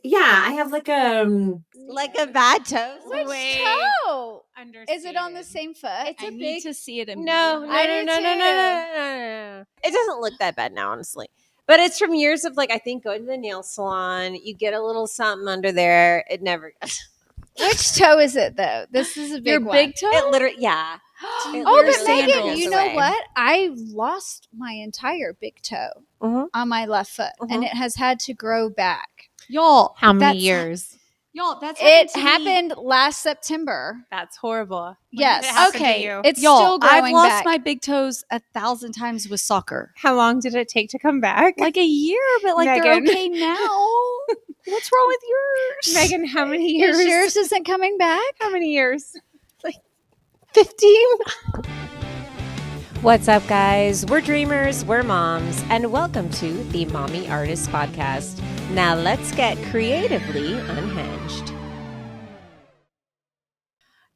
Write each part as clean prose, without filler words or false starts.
Yeah, I have like Like a bad toe. Which way toe? understated. Is it on the same foot? I need to see it No, immediately. no. It doesn't look that bad now, honestly. But it's from years of like I think going to the nail salon. You get a little something under there. It never. Which toe is it though? This is a big Your one. big toe? It literally, yeah. It Oh, but literally Megan, goes you know away. what? I lost my entire big toe Mhm. on my left foot, and it has had to grow back. Y'all, how many That's- years? Y'all, that's It to me. happened last September. That's horrible. When Yes. did it happen to Okay. you? It's Y'all, still growing I've lost back. my big toes 1,000 times with soccer. How long did it take to come back? Like a year, but like Megan. they're okay now. What's wrong with yours? Megan, how many years? Yours isn't coming back? How many years? 15. What's up, guys? We're dreamers, we're moms, and welcome to the Mommy Artist Podcast. Now let's get creatively unhinged.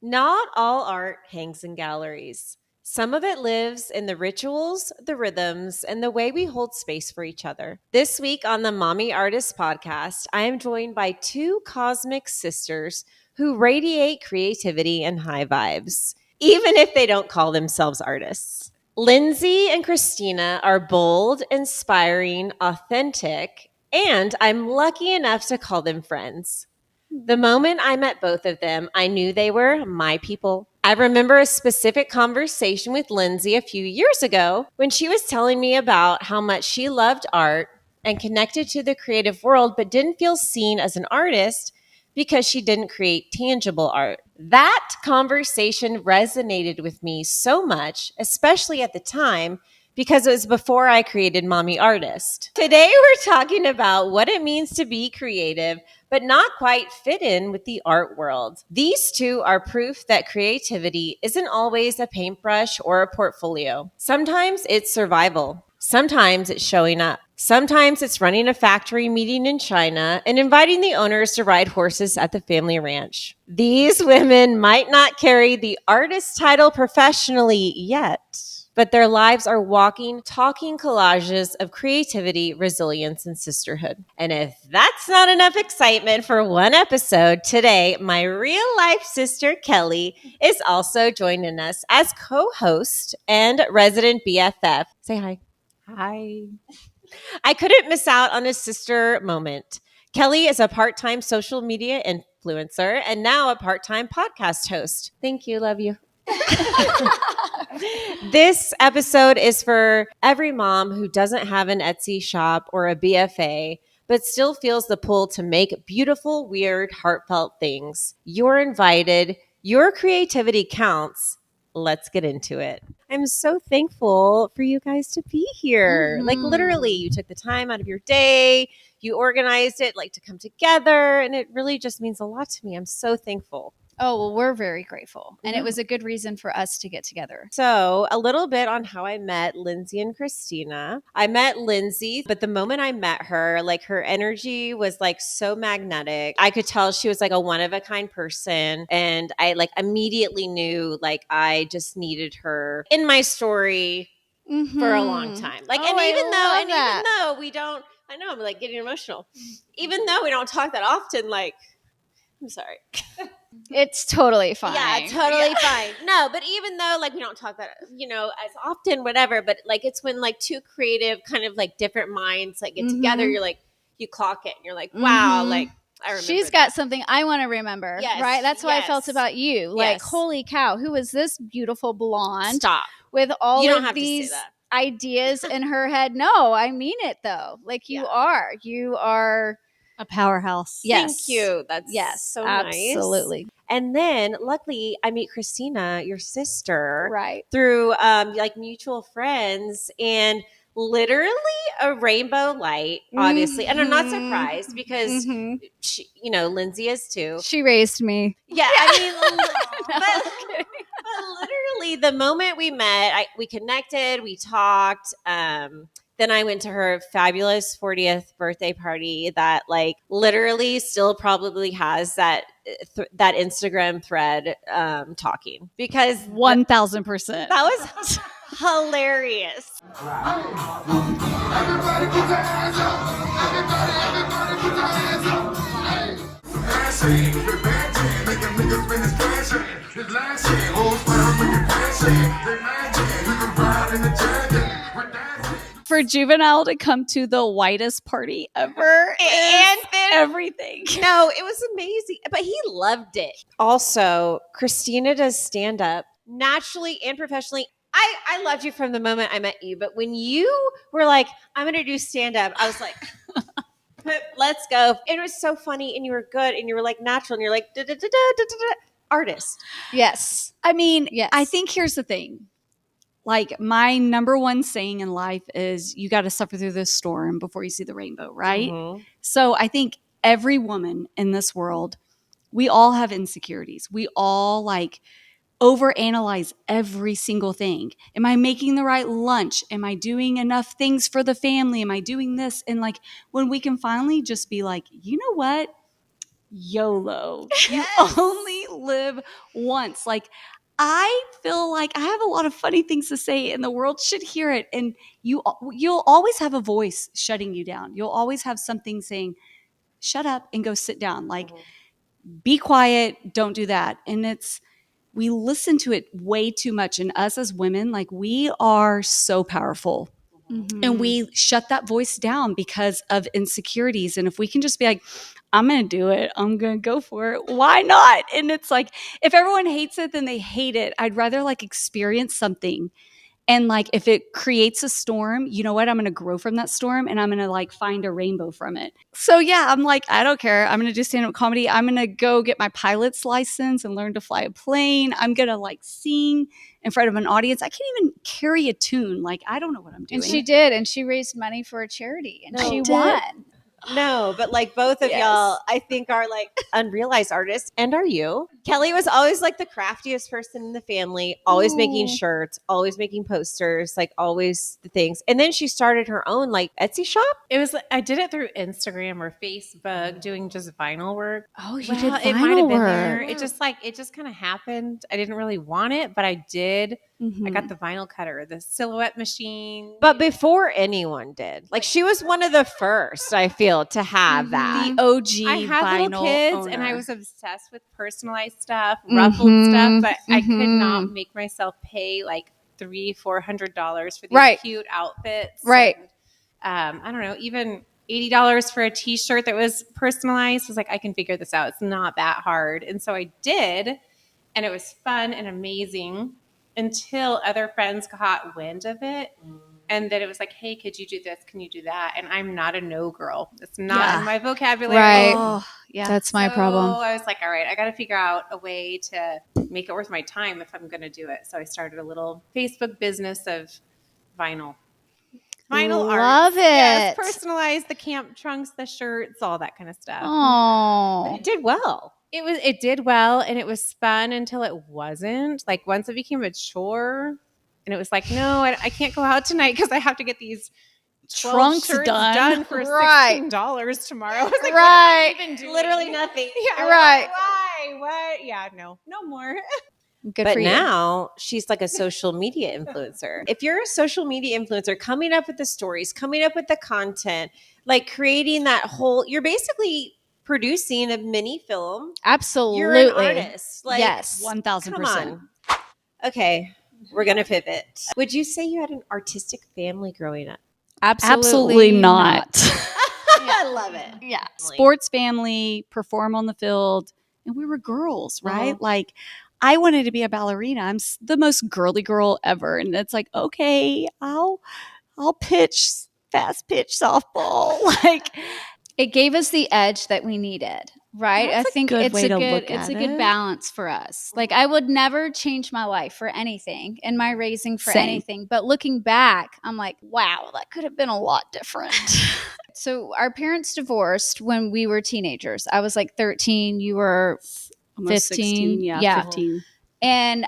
Not all art hangs in galleries. Some of it lives in the rituals, the rhythms, and the way we hold space for each other. This week on the Mommy Artist Podcast, I am joined by two cosmic sisters who radiate creativity and high vibes, even if they don't call themselves artists. Lindsay and Kristina are bold, inspiring, authentic, and I'm lucky enough to call them friends. The moment I met both of them, I knew they were my people. I remember a specific conversation with Lindsay a few years ago when she was telling me about how much she loved art and connected to the creative world, but didn't feel seen as an artist because she didn't create tangible art. That conversation resonated with me so much, especially at the time, because it was before I created Mommy Artist. Today, we're talking about what it means to be creative, but not quite fit in with the art world. These two are proof that creativity isn't always a paintbrush or a portfolio. Sometimes it's survival. Sometimes it's showing up. Sometimes it's running a factory meeting in China and inviting the owners to ride horses at the family ranch. These women might not carry the artist title professionally yet, but their lives are walking, talking collages of creativity, resilience, and sisterhood. And if that's not enough excitement for one episode, today, my real life sister, Kelly, is also joining us as co-host and resident BFF. Say hi. Hi. I couldn't miss out on a sister moment. Kelly is a part-time social media influencer and now a part-time podcast host. Thank you. Love you. This episode is for every mom who doesn't have an Etsy shop or a BFA, but still feels the pull to make beautiful, weird, heartfelt things. You're invited. Your creativity counts. Let's get into it. I'm so thankful for you guys to be here. Like literally, you took the time out of your day, you organized it like to come together, and it really just means a lot to me. I'm so thankful. Oh, well, we're very grateful. And it was a good reason for us to get together. So, a little bit on how I met Lindsay and Kristina. I met Lindsay, but the moment I met her, like her energy was like so magnetic. I could tell she was like a one of a kind person. And I like immediately knew like I just needed her in my story for a long time. Like, Oh, even that. though we don't, I know I'm like getting emotional. Even though we don't talk that often, like, I'm sorry. It's totally fine. Yeah, totally fine. No, but even though like we don't talk that, as often, whatever, but like it's when like two creative kind of like different minds like get together, you're like, you clock it and you're like, wow, like I remember. She's got something I want to remember. Yes, right? That's what I felt yes. about you. Like, Yes. holy cow, who is this beautiful blonde Stop. with all You don't of have to say these that. ideas in her head? No, I mean it though. Like you are. You are A powerhouse. yes. Thank you. That's so nice. absolutely. And then luckily I meet Kristina, your sister, Right. through like mutual friends and literally a rainbow light, obviously. And I'm not surprised because she, Lindsay is too. She raised me. Yeah, I mean, but literally the moment we met, we connected, we talked. Then I went to her fabulous 40th birthday party that like literally still probably has that Instagram thread talking because 1,000%. that was hilarious. Everybody put their hands up. Everybody put their hands up. Last year, the bad team making niggas finish crashing. This last year, old firm making passion. The magic, you can ride in the dragon. With that. For Juvenile to come to the whitest party ever And is then everything. no, it was amazing, but he loved it. Also, Kristina does stand up naturally and professionally. I loved you from the moment I met you, but when you were like, I'm going to do stand up, I was like, let's go. It was so funny, and you were good, and you were like natural, and you're like, artist. Yes. I mean, Yes. I think here's the thing. Like, my number one saying in life is you got to suffer through the storm before you see the rainbow, right? Mhm. So I think every woman in this world, we all have insecurities. We all like overanalyze every single thing. Am I making the right lunch? Am I doing enough things for the family? Am I doing this? And like, when we can finally just be like, you know what? YOLO. Yes. You only live once. Like, I feel like I have a lot of funny things to say and the world should hear it. And you'll always have a voice shutting you down. You'll always have something saying, shut up and go sit down. Like, be quiet, don't do that. And we listen to it way too much. And us as women, like, we are so powerful. Mhm. And we shut that voice down because of insecurities. And if we can just be like, I'm going to do it, I'm going to go for it, why not? And it's like, if everyone hates it, then they hate it. I'd rather like experience something. And like, if it creates a storm, you know what? I'm going to grow from that storm and I'm going to like find a rainbow from it. So yeah, I'm like, I don't care. I'm going to do stand-up comedy. I'm going to go get my pilot's license and learn to fly a plane. I'm going to like sing in front of an audience. I can't even carry a tune. Like, I don't know what I'm doing. And she did, and she raised money for a charity, and No. she Did. won. No, but like both of Yes. y'all, I think are like unrealized artists. And are you? Kelly was always like the craftiest person in the family, always making shirts, always making posters, like always the things. And then she started her own like Etsy shop. It was I did it through Instagram or Facebook, doing just vinyl work. Oh, you Well, did it might have vinyl been there. work. It just kind of happened. I didn't really want it, but I did. I got the vinyl cutter, the silhouette machine. But before anyone did, like she was one of the first, I feel, to have that. the OG I had vinyl little kids, and I owner. was obsessed with personalized stuff, ruffled stuff, but I could not make myself pay like $300-$400 for these Right. cute outfits. Right. And, I don't know, even $80 for a T-shirt that was personalized. I was like, I can figure this out. It's not that hard, and so I did, and it was fun and amazing until other friends caught wind of it. And then it was like, hey, could you do this? Can you do that? And I'm not a no girl. It's not in my vocabulary. Right. Oh, yeah. That's my So problem. I was like, all right, I got to figure out a way to make it worth my time if I'm going to do it. So I started a little Facebook business of vinyl. Vinyl art. Love Yes, it. personalized, the camp trunks, the shirts, all that kind of stuff. Oh. It did well. It did well, and it was fun until it wasn't. Like once it became a chore, and it was like, no, I can't go out tonight because I have to get these 12 Trunks shirts done. for Right. $16 tomorrow. I was like, Right. what am I even doing? Literally nothing. Yeah, Right. Why? What? Yeah, no more. Good But for you. now she's like a social media influencer. If you're a social media influencer, coming up with the stories, coming up with the content, like creating that whole, you're basically producing a mini film. Absolutely. You're an artist. Like, Yes. 1000%. come on. Okay, we're going to pivot. Would you say you had an artistic family growing up? Absolutely not. I love it. Yeah. Sports family, perform on the field, and we were girls, right? Like, I wanted to be a ballerina. I'm the most girly girl ever, and it's like, okay, I'll pitch fast pitch softball. Like, It gave us the edge that we needed, right? That's I a think good it's way a to good look it's a at good it. balance for us. Like I would never change my life for anything in my raising for Same. anything. But looking back, I'm like, wow, that could have been a lot different. So our parents divorced when we were teenagers. I was like 13, you were almost 15. 16. Yeah, Yeah. 15. and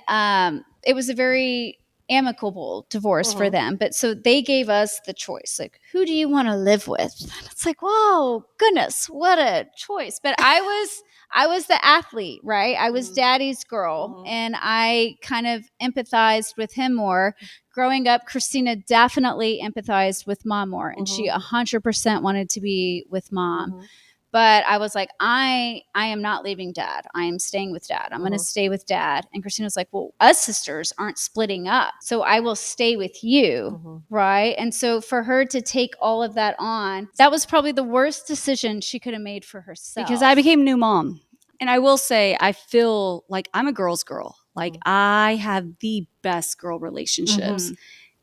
it was a very amicable divorce for Mhm. them. But so they gave us the choice, like, who do you want to live with? And it's like, whoa, goodness, what a choice. But I was the athlete, right? I was daddy's girl, and I kind of empathized with him more. Growing up, Kristina definitely empathized with mom more, and she 100% wanted to be with mom. But I was like, I am not leaving dad. I am staying with dad. I'm going to stay with dad. And Christina was like, well, us sisters aren't splitting up, so I will stay with you. Right. And so for her to take all of that on, that was probably the worst decision she could have made for herself. Because I became new mom. And I will say, I feel like I'm a girl's girl. Like I have the best girl relationships.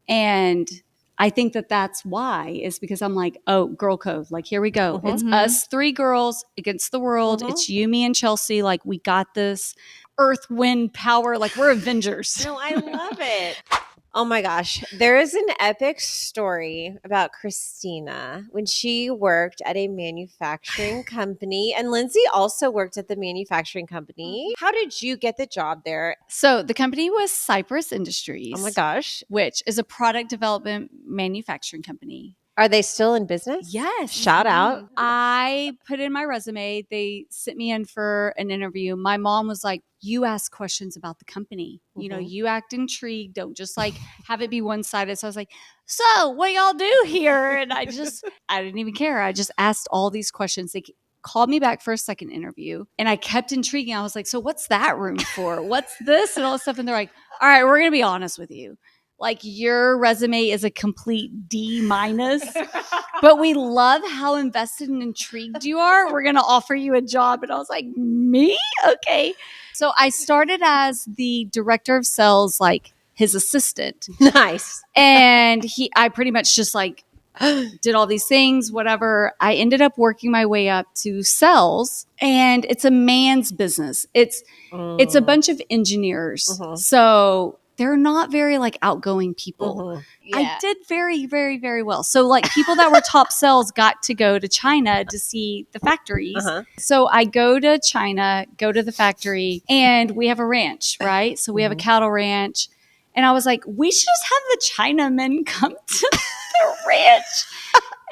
And I think that that's why, is because I'm like, oh, girl code. Like, here we go. It's us 3 girls against the world. It's you, me, and Chelsea. Like, we got this. Earth, wind, power. Like, we're Avengers. No, I love it. Oh my gosh. There is an epic story about Kristina when she worked at a manufacturing company, and Lindsay also worked at the manufacturing company. How did you get the job there? So the company was Cypress Industries. Oh my gosh. Which is a product development manufacturing company. Are they still in business? Yes. Shout out. I put in my resume. They sent me in for an interview. My mom was like, you ask questions about the company. You know, you act intrigued. Don't just like have it be one-sided. So I was like, so what y'all do here? And I didn't even care. I just asked all these questions. They called me back for a second interview, and I kept intriguing. I was like, so what's that room for? What's this? And all this stuff. And they're like, all right, we're going to be honest with you. Like, your resume is a complete D-, but we love how invested and intrigued you are. We're going to offer you a job. And I was like, me? Okay. So I started as the director of sales, like his assistant. Nice. And I pretty much just like did all these things, whatever. I ended up working my way up to sales, and it's a man's business. It's a bunch of engineers. So they're not very like outgoing people. I did very, very, very well. So like people that were top sales got to go to China to see the factories. So I go to China, go to the factory, and we have a ranch, right? So we have a cattle ranch. And I was like, we should just have the Chinamen come to the ranch.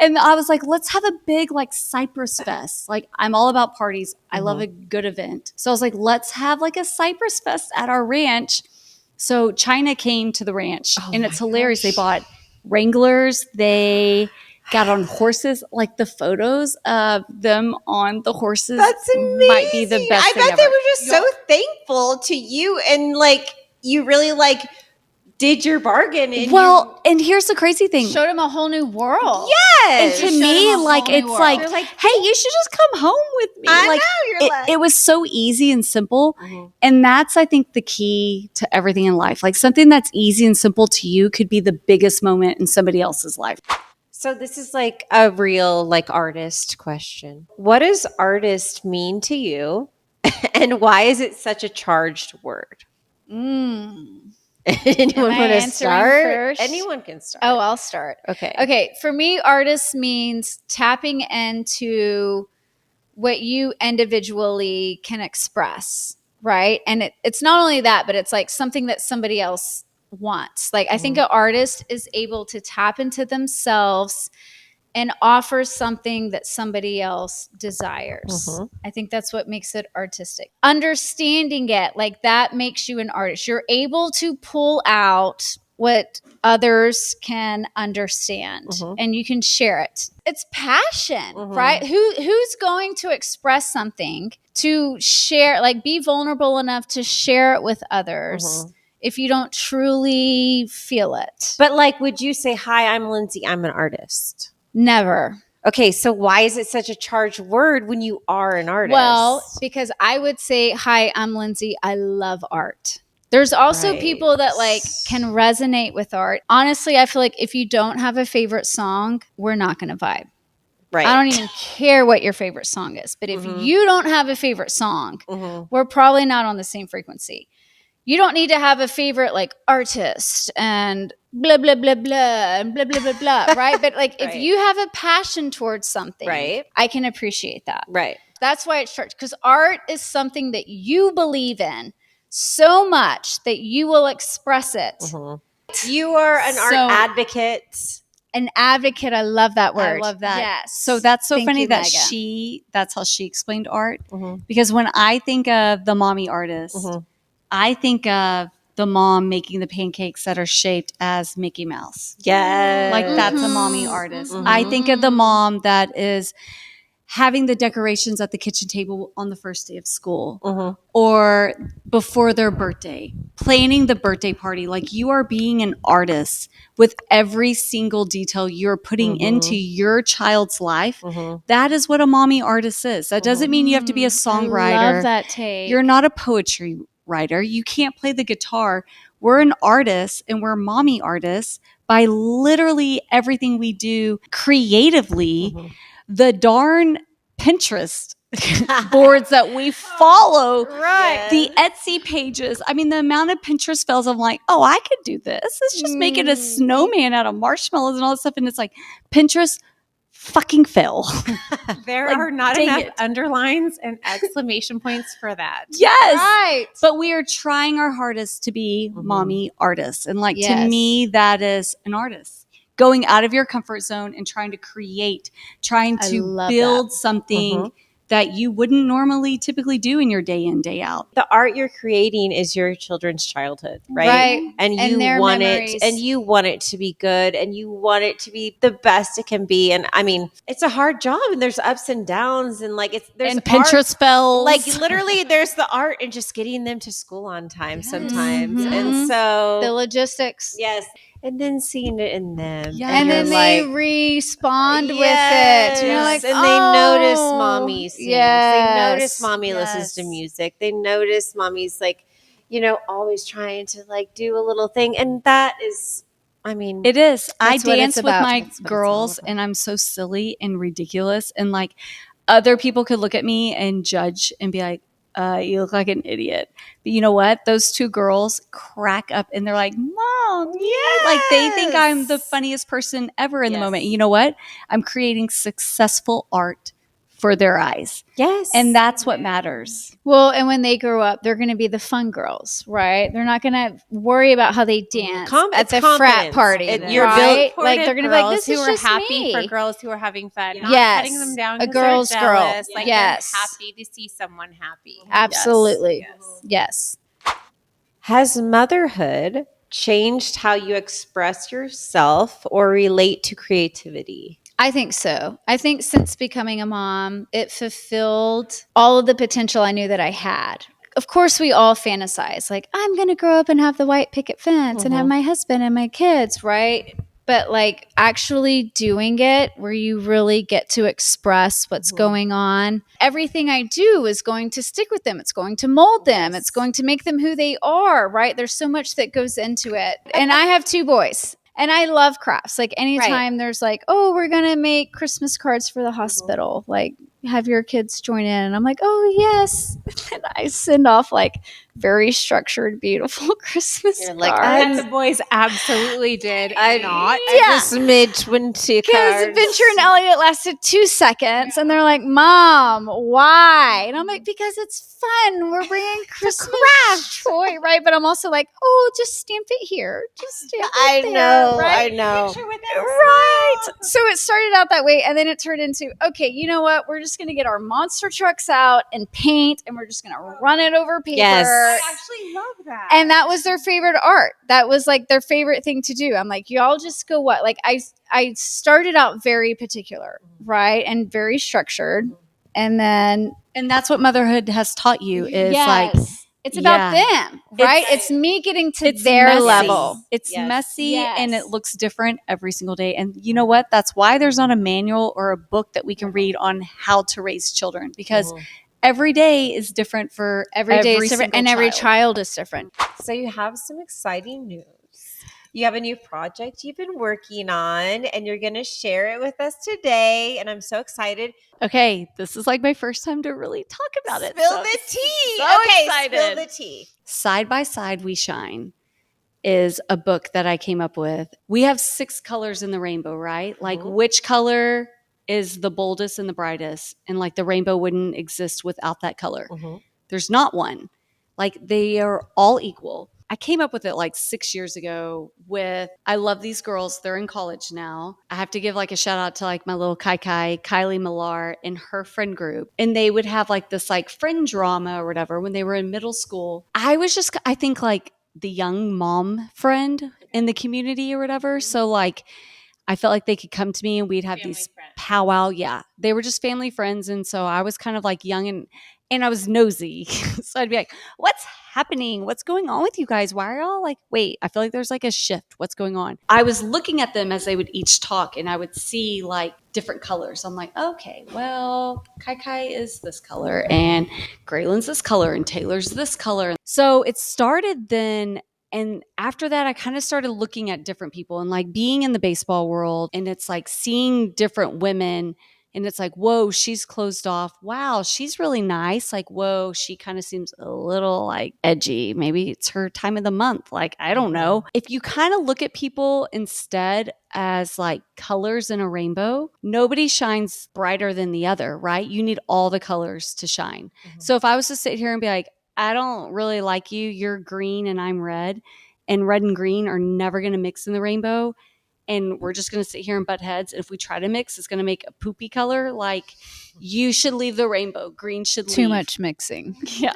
And I was like, let's have a big like Cypress Fest. Like, I'm all about parties. I love a good event. So I was like, let's have like a Cypress Fest at our ranch. So China came to the ranch, and it's hilarious. They bought Wranglers. They got on horses. Like, the photos of them on the horses That's amazing. might be the best I thing bet ever. they were just so thankful to you, and like you really like did your bargain. And and here's the crazy thing. Showed him a whole new world. yes. And to showed me, him a like, whole new it's world. like, You're like, hey, you should just come home with me. I like, know, you're like- it was so easy and simple. And that's, I think, the key to everything in life. Like, something that's easy and simple to you could be the biggest moment in somebody else's life. So this is like a real like artist question. What does artist mean to you? And why is it such a charged word? Anyone Am I want to answering start? first? Anyone can start. Oh, I'll start. Okay. Okay. For me, artist means tapping into what you individually can express, right? And it's not only that, but it's like something that somebody else wants. Like, I think an artist is able to tap into themselves and offer something that somebody else desires. I think that's what makes it artistic. Understanding it, like, that makes you an artist. You're able to pull out what others can understand, and you can share it. It's passion, right? Who's going to express something, to share, like, be vulnerable enough to share it with others if you don't truly feel it? But like, would you say, hi, I'm Lindsay, I'm an artist? Never. Okay, so why is it such a charged word when you are an artist? Well, because I would say, hi, I'm Lindsay. I love art. There's also people that like can resonate with art. Honestly, I feel like if you don't have a favorite song, we're not going to vibe. Right. I don't even care what your favorite song is. But if you don't have a favorite song, we're probably not on the same frequency. You don't need to have a favorite like artist and blah, blah, blah, blah, and blah, blah, blah, blah, right? But like if you have a passion towards something, I can appreciate that. Right. That's why it's church, because art is something that you believe in so much that you will express it You are an art So- advocate. An advocate. I love that word. I love that. Yes. So that's so Thank funny you, that Megan. that's how she explained art. Mhm. Because when I think of the mommy artist, Mhm. I think of the mom making the pancakes that are shaped as Mickey Mouse. Yes. Like that's a Mhm. mommy artist. Mhm. I think of the mom that is having the decorations at the kitchen table on the first day of school Mhm. or before their birthday, planning the birthday party. Like you are being an artist with every single detail you're putting into your child's life. Mhm. That is what a mommy artist is. That doesn't mean you have to be a songwriter. I love that take. You're not a poetry writer. You can't play the guitar. We're an artist and we're mommy artists by literally everything we do creatively. The darn Pinterest boards that we follow, Right. the Etsy pages. I mean, the amount of Pinterest fails, I'm like, oh, I could do this. Let's just make it a snowman out of marshmallows and all that stuff. And it's like, Pinterest, fucking fail. There Like, are not dang enough it. underlines and exclamation points for that. Yes. Right. But we are trying our hardest to be mommy artists. And like, to me, that is an artist. Going out of your comfort zone and trying to create, trying I to love build something that you wouldn't normally typically do in your day in, day out. The art you're creating is your children's childhood, right? Right. And you And their want memories. it, and you want it to be good, and you want it to be the best it can be. And I mean, it's a hard job, and there's ups and downs, and like there's And Pinterest fails. Like literally, there's the art and just getting them to school on time sometimes, and so the logistics. yes, and then seeing it in them, Yes. And you're then they like, respond with yes. it. You're like, and they notice oh, mommy sings. yes. They notice mommy listens to music. They notice mommy's like, always trying to like do a little thing. And that is, I mean, It is. I That's what it's dance with about. my That's what it's all girls about. and I'm so silly and ridiculous. And like other people could look at me and judge and be like, you look like an idiot. But you know what? Those two girls crack up and they're like, Mom, yeah. Like they think I'm the funniest person ever in the moment. And you know what? I'm creating successful art for their eyes. yes. And that's what matters. Well, and when they grow up, they're going to be the fun girls, right? They're not going to worry about how they dance at it's the frat confidence. party, You're right? Supportive Like they're going to be like, girls this is who just are happy me. for girls who are having fun. Not Yes. cutting them down A 'cause girl's they're girl. jealous. Like Yes. they're happy to see someone happy. Absolutely. Yes. Yes. Has motherhood changed how you express yourself or relate to creativity? I think so. I think since becoming a mom, it fulfilled all of the potential I knew that I had. Of course, we all fantasize like, I'm going to grow up and have the white picket fence and have my husband and my kids, right? But like actually doing it where you really get to express what's going on. Everything I do is going to stick with them. It's going to mold them. It's going to make them who they are, right? There's so much that goes into it. And I have two boys. And I love crafts. Like anytime there's like, oh, we're going to make Christmas cards for the hospital. Like have your kids join in. And I'm like, oh, yes. And I send off like very structured, beautiful Christmas You're like, cards. And the boys absolutely did. Not Yeah. a smidge when two Because cards. Adventure and Elliot lasted 2 seconds, and they're like, "Mom, why?" And I'm like, "Because it's fun. We're bringing Christmas toy, right?" But I'm also like, "Oh, just stamp it here. Just stamp it I there, know, right?" I know. Right. So it started out that way, and then it turned into, okay, you know what? We're just going to get our monster trucks out and paint, and we're just going to run it over paper. Yes. I actually love that. And that was their favorite art. That was like their favorite thing to do. I'm like, y'all just go what? Like I started out very particular, right? And very structured. And then And that's what motherhood has taught you is like, it's about them, right? It's me getting to their messy. level. It's Yes. messy Yes. and it looks different every single day. And you know what? That's why there's not a manual or a book that we can read on how to raise children because every day is different for Every day is different, single and every child. child is different. So you have some exciting news. You have a new project you've been working on, and you're going to share it with us today. And I'm so excited. Okay, this is like my first time to really talk about it. Spill so the tea. so Okay, excited. spill the tea. Side by Side We Shine is a book that I came up with. We have 6 colors in the rainbow, right? Like which color is the boldest and the brightest? And like the rainbow wouldn't exist without that color. There's not one. Like they are all equal. I came up with it like 6 years ago with, I love these girls. They're in college now. I have to give like a shout out to like my little Kylie Millar and her friend group. And they would have like this like friend drama or whatever when they were in middle school. I think like the young mom friend in the community or whatever. So like, I felt like they could come to me and we'd have Family these friends. powwow. Yeah. They were just family friends. And so I was kind of like young and I was nosy. So I'd be like, what's happening? What's going on with you guys? Why are y'all like, wait, I feel like there's like a shift. What's going on? I was looking at them as they would each talk and I would see like different colors. I'm like, okay, well, Kai is this color and Graylin's this color and Taylor's this color. So it started then. And after that, I kind of started looking at different people and like being in the baseball world. And it's like seeing different women. And it's like, whoa, she's closed off. Wow, she's really nice. Like, whoa, she kind of seems a little like edgy. Maybe it's her time of the month. Like, I don't know. If you kind of look at people instead as like colors in a rainbow, nobody shines brighter than the other, right? You need all the colors to shine. So if I was to sit here and be like, I don't really like you. You're green and I'm red. And red and green are never going to mix in the rainbow. And we're just going to sit here and butt heads. And if we try to mix, it's going to make a poopy color. Like, you should leave the rainbow. Green should leave. Too much mixing. Yeah.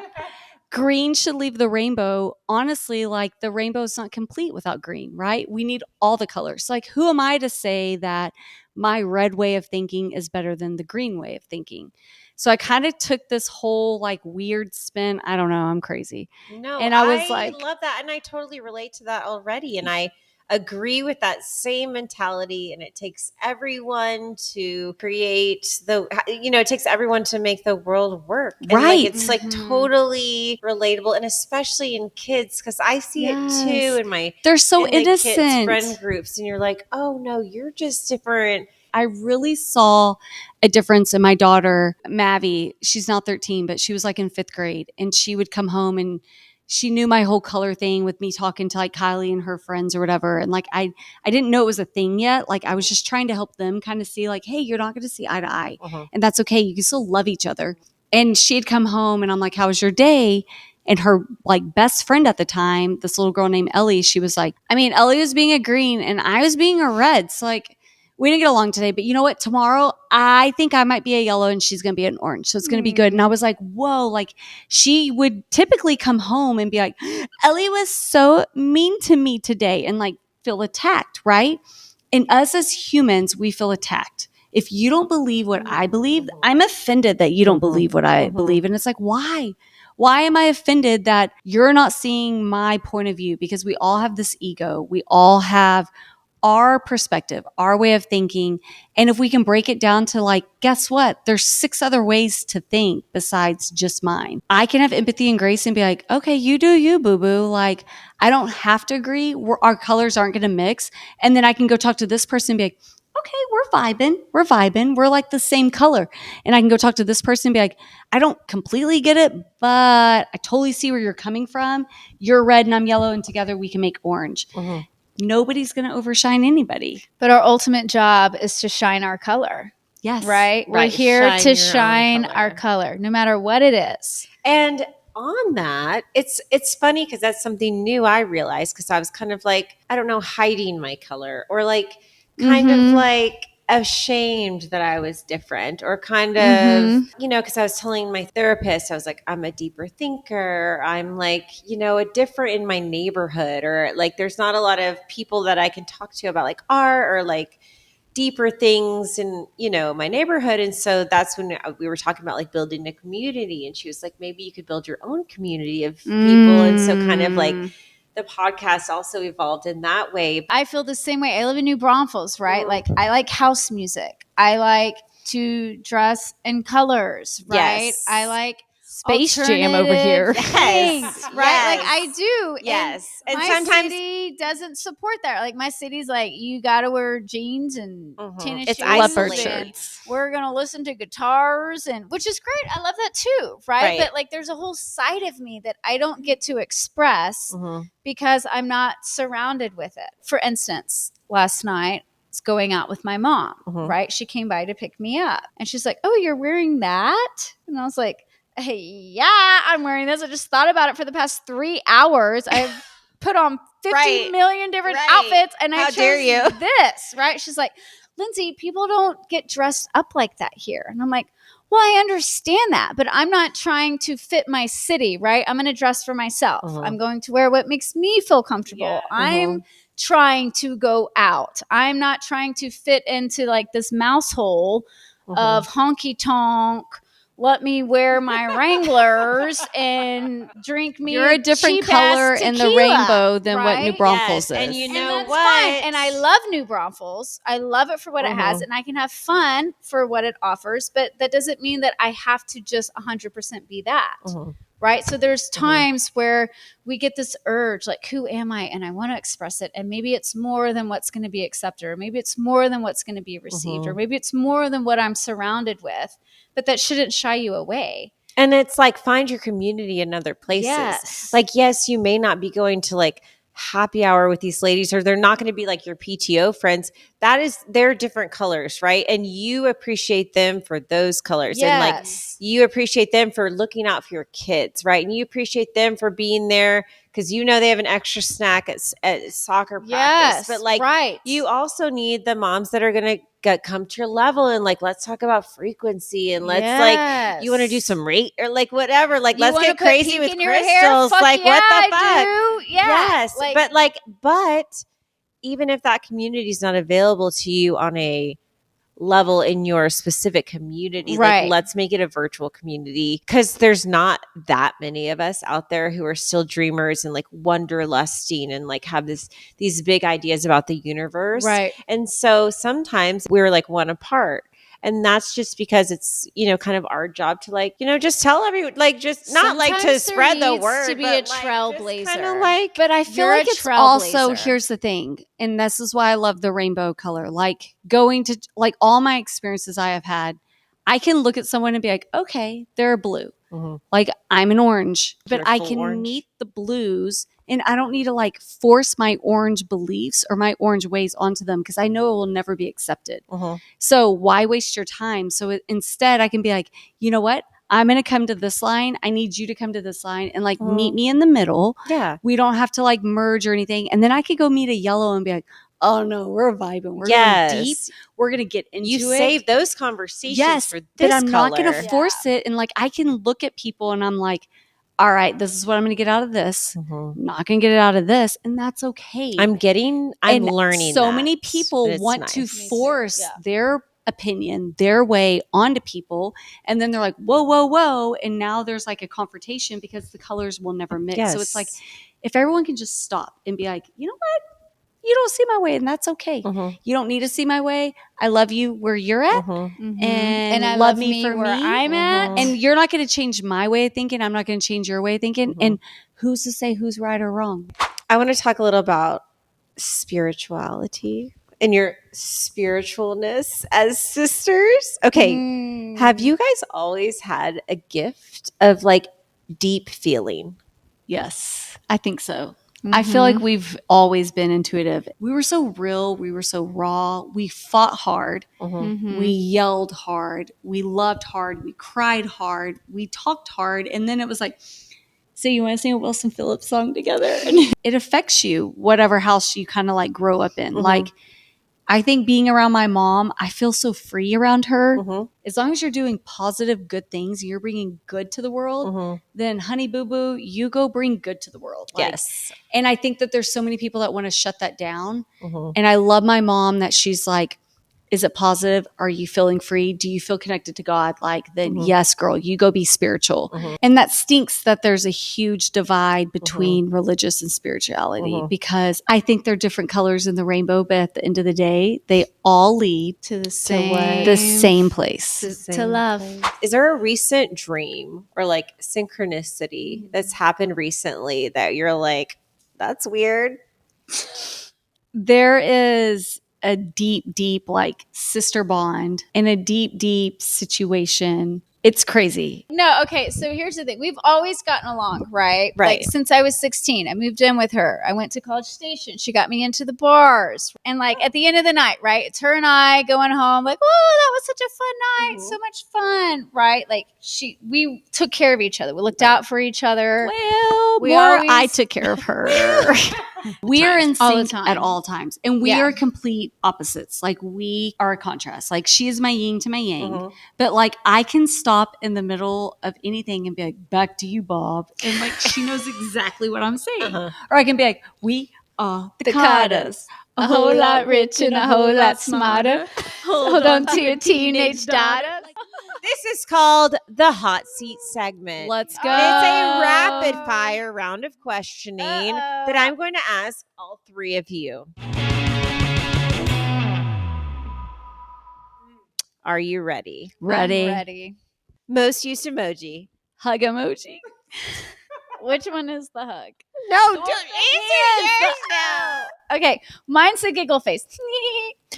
Green should leave the rainbow. Honestly, like the rainbow's not complete without green, right? We need all the colors. Like, who am I to say that my red way of thinking is better than the green way of thinking? So I kind of took this whole like weird spin. I don't know. I'm crazy. No, And I was like, love that. And I totally relate to that already. And I agree with that same mentality. And it takes everyone to create it takes everyone to make the world work. And Right. like, it's like totally relatable. And especially in kids, because I see it too in my they're so in the kids' innocent. friend groups. And you're like, oh no, you're just different. I really saw a difference in my daughter, Mavi. She's now 13, but she was like in 5th grade. And she would come home and she knew my whole color thing with me talking to like Kylie and her friends or whatever. And like, I didn't know it was a thing yet. Like, I was just trying to help them kind of see like, hey, you're not going to see eye to eye. And that's okay. You can still love each other. And she'd come home and I'm like, how was your day? And her like best friend at the time, this little girl named Ellie, she was like, I mean, Ellie was being a green and I was being a red. So like, we didn't get along today, but you know what? Tomorrow, I think I might be a yellow and she's going to be an orange. So it's going to be good. And I was like, whoa, like she would typically come home and be like, Ellie was so mean to me today and like feel attacked, right? And us as humans, we feel attacked. If you don't believe what I believe, I'm offended that you don't believe what I believe. And it's like, why? Why am I offended that you're not seeing my point of view? Because we all have this ego. We all have our perspective, our way of thinking. And if we can break it down to like, guess what? There's 6 other ways to think besides just mine. I can have empathy and grace and be like, okay, you do you, boo-boo. Like, I don't have to agree. Our colors aren't going to mix. And then I can go talk to this person and be like, okay, we're vibing. We're like the same color. And I can go talk to this person and be like, I don't completely get it, but I totally see where you're coming from. You're red and I'm yellow and together we can make orange. Nobody's going to overshine anybody. But our ultimate job is to shine our color. Yes. Right? We're Right. here Shine to your own shine color. our color, no matter what it is. And on that, it's funny because that's something new I realized, because I was kind of like, I don't know, hiding my color, or like kind of like ashamed that I was different, or kind of, because I was telling my therapist, I was like, I'm a deeper thinker. I'm like, a different in my neighborhood, or like there's not a lot of people that I can talk to about like art or like deeper things in my neighborhood. And so that's when we were talking about like building a community, and she was like, maybe you could build your own community of people. And so kind of like the podcast also evolved in that way. I feel the same way. I live in New Braunfels, right? Like, I like house music. I like to dress in colors, right? Yes. I like Space Jam over here. Things, Yes. right? Yes. Like, I do. Yes. And And my sometimes city doesn't support that. Like, my city's like, you got to wear jeans and tennis It's shoes. leopard and shirts. We're going to listen to guitars, and which is great. I love that too, right? But like, there's a whole side of me that I don't get to express because I'm not surrounded with it. For instance, last night, I was going out with my mom, right? She came by to pick me up, and she's like, oh, you're wearing that? And I was like, hey, yeah, I'm wearing this. I just thought about it for the past 3 hours. I've put on 50 Right. million different Right. outfits, and I How chose dare you. this, right? She's like, Lindsay, people don't get dressed up like that here. And I'm like, well, I understand that, but I'm not trying to fit my city, right? I'm going to dress for myself. I'm going to wear what makes me feel comfortable. I'm trying to go out. I'm not trying to fit into like this mouse hole of honky tonk. Let me wear my Wranglers and drink me. You're a different cheap-ass color in the tequila, rainbow than what right? New Braunfels is. And you And know that's what? fine. And I love New Braunfels. I love it for what it has, and I can have fun for what it offers. But that doesn't mean that I have to just 100% be that, right? So there's times where we get this urge, like, who am I? And I want to express it. And maybe it's more than what's going to be accepted, or maybe it's more than what's going to be received, or maybe it's more than what I'm surrounded with. But that shouldn't shy you away. And it's like, find your community in other places. Yes. Like, yes, you may not be going to like happy hour with these ladies, or they're not going to be like your PTO friends. They're different colors, right? And you appreciate them for those colors. And like, Yes. you appreciate them for looking out for your kids, right? And you appreciate them for being there because you know they have an extra snack at soccer practice. Yes, But like, right. you also need the moms that are going to come to your level and like, let's talk about frequency, and let's like, you want to do some rate or like whatever, like, You let's wanna get put crazy pink with in your hair? crystals. Fuck Like, yeah, what the I fuck? do. Yeah. Yes. Like- but even if that community is not available to you on a level in your specific community, Right. like, let's make it a virtual community, because there's not that many of us out there who are still dreamers and like wanderlusting and like have these big ideas about the universe. Right. And so sometimes we're like one apart. And that's just because it's, kind of our job to like, just tell everyone, like, just not like to Sometimes there spread the needs word, to be but a like, just trailblazer. kinda like, But I feel You're like a it's also, trailblazer. here's the thing, and this is why I love the rainbow color. Like, going to, like, all my experiences I have had, I can look at someone and be like, okay, they're blue. Like, I'm an orange, but You're I full can orange. meet the blues, and I don't need to like force my orange beliefs or my orange ways onto them, because I know it will never be accepted. So why waste your time? So instead I can be like, you know what? I'm going to come to this line. I need you to come to this line and like meet me in the middle. Yeah. We don't have to like merge or anything. And then I could go meet a yellow and be like, oh no, we're vibing. We're going deep. We're going to get into You it. save those conversations Yes, for this but I'm not color. going to force it. And like, I can look at people and I'm like, all right, this is what I'm going to get out of this. I'm not going to get it out of this. And that's okay. I'm And learning so that, many but people it's want to nice. force their opinion, their way onto people. And then they're like, whoa, whoa, whoa. And now there's like a confrontation because the colors will never mix. So it's like, if everyone can just stop and be like, you know what? You don't see my way, and that's okay. You don't need to see my way. I love you where you're at, and I love me for where me. I'm at. And you're not going to change my way of thinking. I'm not going to change your way of thinking. And who's to say who's right or wrong? I want to talk a little about spirituality and your spiritualness as sisters. Okay. Have you guys always had a gift of like deep feeling? Yes, I think so. I feel like we've always been intuitive. We were so real. We were so raw. We fought hard. We yelled hard. We loved hard. We cried hard. We talked hard. And then it was like, so you want to sing a Wilson Phillips song together? And it affects you, whatever house you kind of like grow up in. Like, I think being around my mom, I feel so free around her. As long as you're doing positive, good things, you're bringing good to the world, then honey boo boo, you go bring good to the world. Like, Yes. And I think that there's so many people that want to shut that down. And I love my mom that she's like, is it positive? Are you feeling free? Do you feel connected to God? Like, then yes, girl, you go be spiritual. And that stinks that there's a huge divide between religious and spirituality, because I think they're different colors in the rainbow, but at the end of the day, they all lead To the same. the same place. To love. Is there a recent dream or like synchronicity that's happened recently that you're like, that's weird? There is a deep, deep like sister bond in a deep, deep situation. It's crazy. No, okay. So here's the thing. We've always gotten along, right? Right. Like since I was 16, I moved in with her. I went to College Station. She got me into the bars. And like at the end of the night, right? It's her and I going home like, oh, that was such a fun night. So much fun, right? Like we took care of each other. We looked out for each other. Well, We more I always- took care of her. We are in All the sync at time. all times. And we Yeah. are complete opposites. Like we are a contrast. Like she is my yin to my yang. Mhm. But like I can stop in the middle of anything and be like, back to you, Bob. And like she knows exactly what I'm saying. Uh-huh. Or I can be like, we are the The Carters. A whole lot rich and a whole lot smarter. Hold on to your teenage daughter. This is called the hot seat segment. Let's go. And it's a rapid fire round of questioning Uh-oh. that I'm going to ask all three of you. Are you ready? Ready. I'm ready. Most used emoji. Hug emoji. Which one is the hug? No, Oh, don't hands. answer yours now. Okay, mine's the giggle face.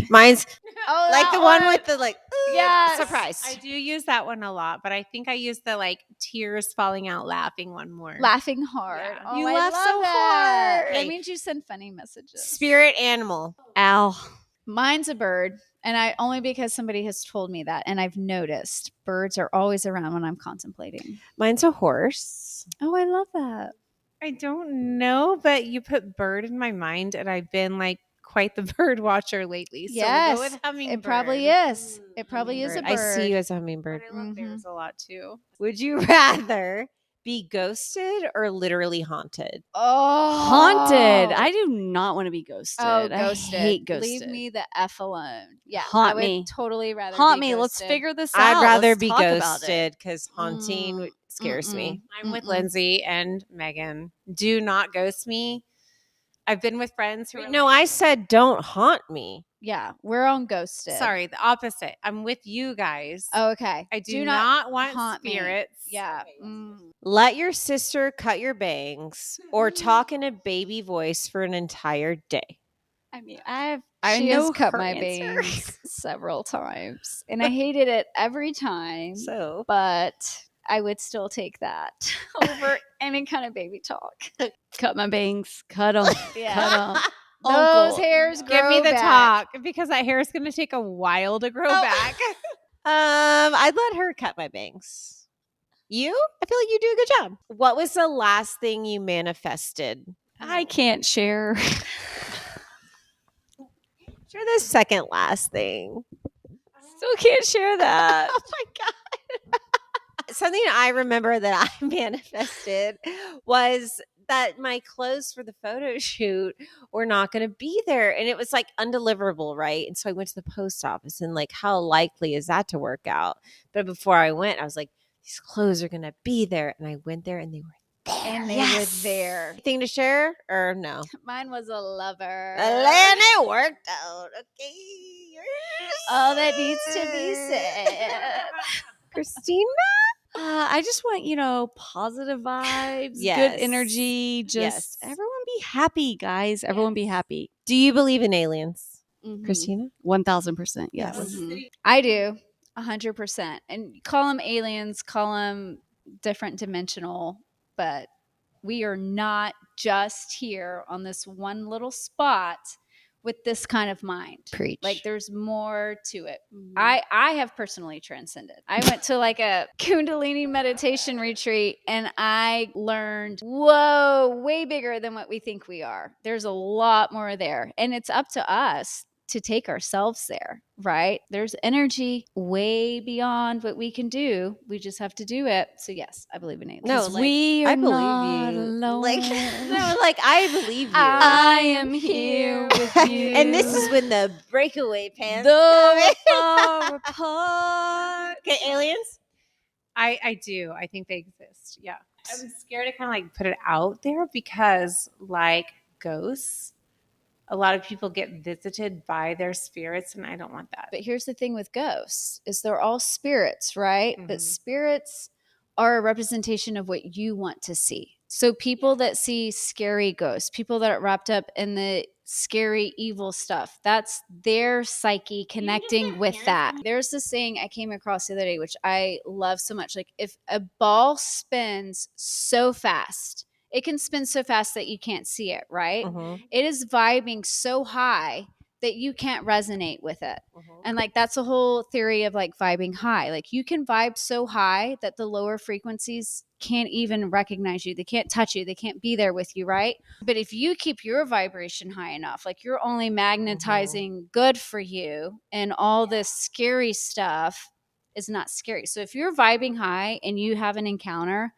Mine's Oh, like that the one with the like Yes. surprise. I do use that one a lot, but I think I use the like tears falling out laughing one more. laughing hard. Yeah. Oh, You I laugh love so that. hard. That means you send funny messages. Spirit animal. Ow. Mine's a bird, and I only because somebody has told me that, and I've noticed birds are always around when I'm contemplating. Mine's a horse. Oh, I love that. I don't know, but you put bird in my mind, and I've been like quite the bird watcher lately. So Yes, we'll go with hummingbird. it probably is. It probably is a bird. I see you as a hummingbird. But I love Mhm. bears a lot too. Would you rather be ghosted or literally haunted? Oh, Haunted. I do not want to be ghosted. Oh, ghosted. I hate ghosted. Leave me the F alone. Yeah, Haunt I would me. totally rather Haunt be me. Let's ghosted. figure this out. I'd rather Let's be talk about it. ghosted because haunting Mm, scares me. I'm with Mm-mm. Lindsay and Megan. Do not ghost me. I've been with friends who are No, like, I said don't haunt me. Yeah, we're on ghosted. sorry, the opposite. I'm with you guys. Oh, okay. I do not want haunt me. spirits. Yeah. Okay. Let your sister cut your bangs or talk in a baby voice for an entire day. I mean, I She know has cut her my answer. bangs several times, and I hated it every time. So But I would still take that over any kind of baby talk. Cut my bangs. Cut them. Yeah. Cut them. Those hairs grow Give me the back. talk because that hair is going to take a while to grow Oh. back. I'd let her cut my bangs. You? I feel like you do a good job. What was the last thing you manifested? I can't share. Sure, the second last thing. Still can't share that. Oh my god. Something I remember that I manifested was that my clothes for the photo shoot were not going to be there, and it was like undeliverable, right? And so I went to the post office and like, how likely is that to work out? But before I went, I was like, these clothes are going to be there, and I went there and they were there. And they Yes. were there. Anything to share or no? Mine was a lover. And it worked out. Okay. All that needs to be said. Christina? I just want, positive vibes, Yes. good energy. Just Yes. everyone be happy, guys. Everyone be happy. Do you believe in aliens? Mhm. Christina? 1000%. Yes. Mhm. I do 100%. And call them aliens, call them different dimensional, but we are not just here on this one little spot with this kind of mind. Preach. Like there's more to it. Mhm. I have personally transcended. I went to like a Kundalini meditation retreat and I learned, whoa, way bigger than what we think we are. There's a lot more there. And it's up to us to take ourselves there, right? There's energy way beyond what we can do. We just have to do it. So yes, I believe in aliens. No, 'Cause like, we are I believe not you. alone. Like, no, like I believe you. I am here with you. And this is when the breakaway pants Though come in. far apart. Okay, aliens? I do. I think they exist. Yeah. I'm scared to kind of like put it out there because like ghosts, a lot of people get visited by their spirits and I don't want that. But here's the thing with ghosts is they're all spirits, right? But Mhm. spirits are a representation of what you want to see. So people that see scary ghosts, people that are wrapped up in the scary evil stuff, that's their psyche connecting with that. There's this saying I came across the other day, which I love so much. Like if a ball spins so fast, it can spin so fast that you can't see it, right? Mhm. It is vibing so high that you can't resonate with it. And like that's a whole theory of like vibing high. Like you can vibe so high that the lower frequencies can't even recognize you. They can't touch you. They can't be there with you, right? But if you keep your vibration high enough, like you're only magnetizing good for you, and all this scary stuff is not scary. So if you're vibing high and you have an encounter,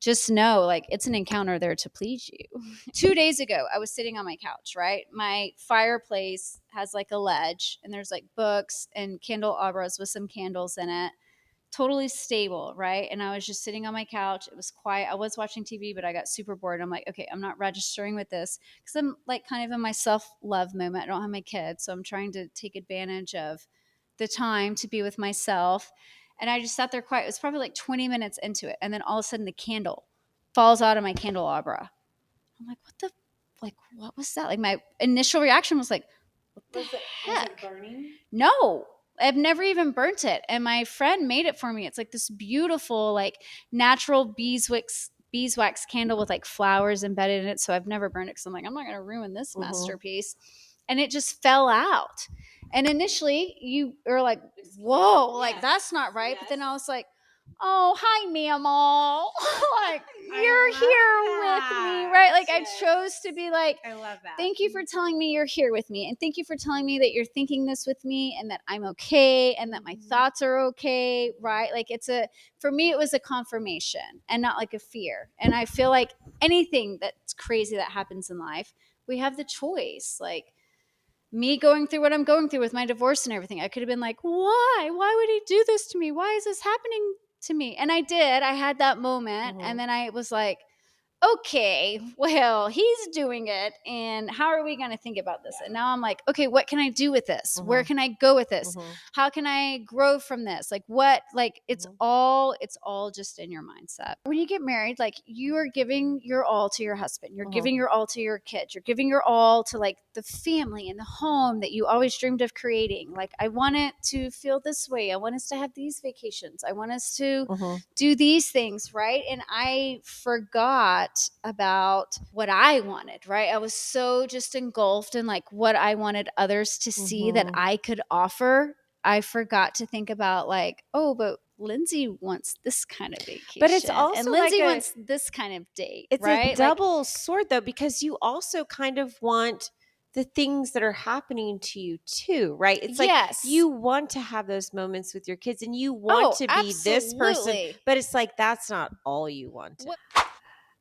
just know like it's an encounter there to please you. 2 days ago, I was sitting on my couch, right? My fireplace has like a ledge and there's like books and candelabras with some candles in it. Totally stable, right? And I was just sitting on my couch. It was quiet. I was watching TV, but I got super bored. I'm like, okay, I'm not registering with this because I'm like kind of in my self-love moment. I don't have my kids, so I'm trying to take advantage of the time to be with myself. And I just sat there quiet. It was probably like 20 minutes into it. And then all of a sudden the candle falls out of my candelabra. I'm like, what was that? Like my initial reaction was like, what the heck? Was it burning? No, I've never even burnt it. And my friend made it for me. It's like this beautiful, like natural beeswax candle with like flowers embedded in it. So I've never burned it because I'm like, I'm not going to ruin this masterpiece. And it just fell out. And initially you are like, whoa, like that's not right. But then I was like, oh, hi, mammal. Like, you're here with me, right? Like, I chose to be like, I love that. thank you for telling me you're here with me. And thank you for telling me that you're thinking this with me and that I'm okay and that my thoughts are okay, right? Like, for me, it was a confirmation and not like a fear. And I feel like anything that's crazy that happens in life, we have the choice. Like, me going through what I'm going through with my divorce and everything, I could have been like, why? Why would he do this to me? Why is this happening to me? And I did. I had that moment. And then I was like, okay, well, he's doing it. And how are we going to think about this? And now I'm like, okay, what can I do with this? Where can I go with this? How can I grow from this? Like what, like it's all just in your mindset. When you get married, like you are giving your all to your husband. You're giving your all to your kids. You're giving your all to like the family and the home that you always dreamed of creating. Like I want it to feel this way. I want us to have these vacations. I want us to do these things, right? And I forgot about what I wanted, right? I was so just engulfed in like what I wanted others to see that I could offer. I forgot to think about like, oh, but Lindsay wants this kind of vacation. But it's also and Lindsay like wants this kind of date. It's right? a double sword though, because you also kind of want the things that are happening to you too, right? It's like you want to have those moments with your kids and you want to be this person, but it's like that's not all you want.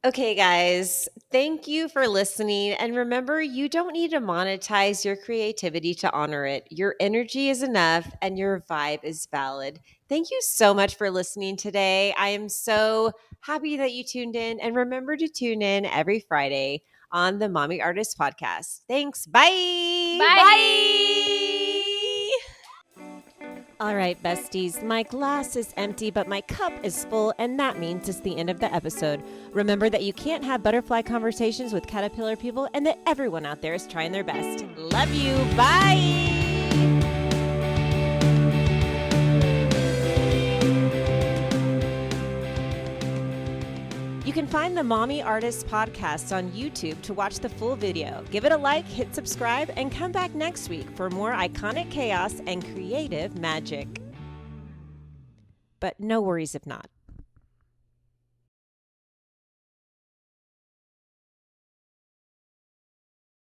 Okay, guys, thank you for listening. And remember, you don't need to monetize your creativity to honor it. Your energy is enough and your vibe is valid. Thank you so much for listening today. I am so happy that you tuned in. And remember to tune in every Friday on the Mommy Artist Podcast. Thanks. Bye. Bye. All right, besties, my glass is empty, but my cup is full, and that means it's the end of the episode. Remember that you can't have butterfly conversations with caterpillar people and that everyone out there is trying their best. Love you. Bye. You can find the Mommy Artist Podcast on YouTube to watch the full video. Give it a like, hit subscribe, and come back next week for more iconic chaos and creative magic. But no worries if not.